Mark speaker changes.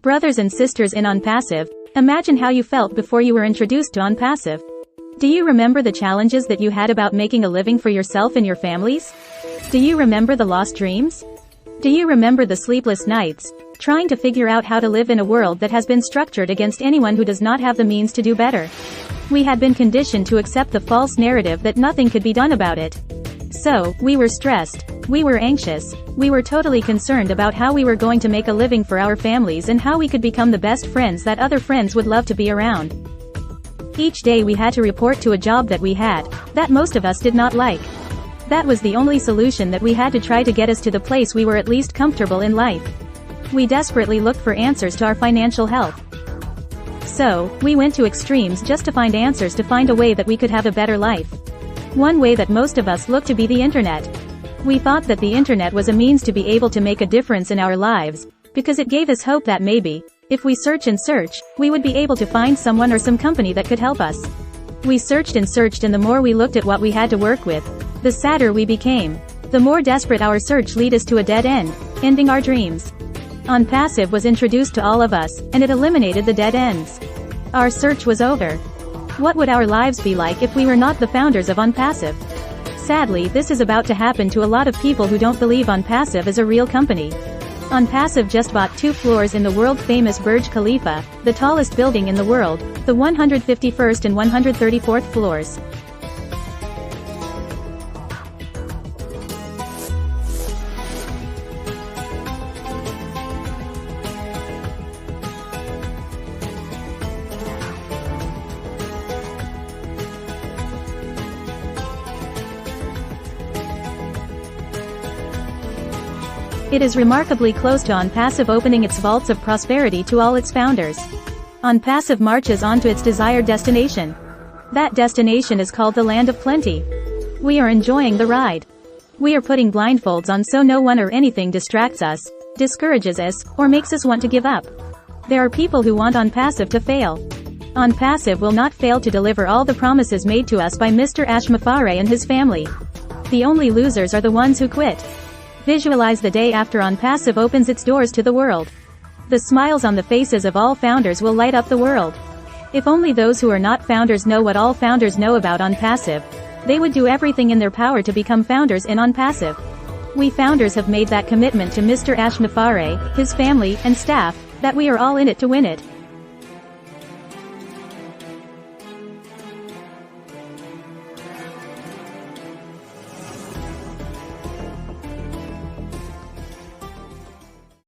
Speaker 1: Brothers and sisters in Onpassive, imagine how you felt before you were introduced to Onpassive. Do you remember the challenges that you had about making a living for yourself and your families? Do you remember the lost dreams? Do you remember the sleepless nights, trying to figure out how to live in a world that has been structured against anyone who does not have the means to do better? We had been conditioned to accept the false narrative that nothing could be done about it. So, we were stressed, we were anxious, we were totally concerned about how we were going to make a living for our families and how we could become the best friends that other friends would love to be around. Each day we had to report to a job that we had, that most of us did not like. That was the only solution that we had to try to get us to the place we were at least comfortable in life. We desperately looked for answers to our financial health. So, we went to extremes just to find answers to find a way that we could have a better life. One way that most of us looked to be the internet. We thought that the internet was a means to be able to make a difference in our lives, because it gave us hope that maybe, if we search and search, we would be able to find someone or some company that could help us. We searched and searched, and the more we looked at what we had to work with, the sadder we became. The more desperate our search led us to a dead end, ending our dreams. Onpassive was introduced to all of us, and it eliminated the dead ends. Our search was over. What would our lives be like if we were not the founders of Onpassive? Sadly, this is about to happen to a lot of people who don't believe Onpassive is a real company. Onpassive just bought 2 floors in the world-famous Burj Khalifa, the tallest building in the world, the 151st and 134th floors. It is remarkably close to Onpassive opening its vaults of prosperity to all its founders. Onpassive marches on to its desired destination. That destination is called the Land of Plenty. We are enjoying the ride. We are putting blindfolds on so no one or anything distracts us, discourages us, or makes us want to give up. There are people who want Onpassive to fail. Onpassive will not fail to deliver all the promises made to us by Mr. Ashmafare and his family. The only losers are the ones who quit. Visualize the day after Onpassive opens its doors to the world. The smiles on the faces of all founders will light up the world. If only those who are not founders know what all founders know about Onpassive, they would do everything in their power to become founders in Onpassive. We founders have made that commitment to Mr. Ashmafare, his family, and staff, that we are all in it to win it.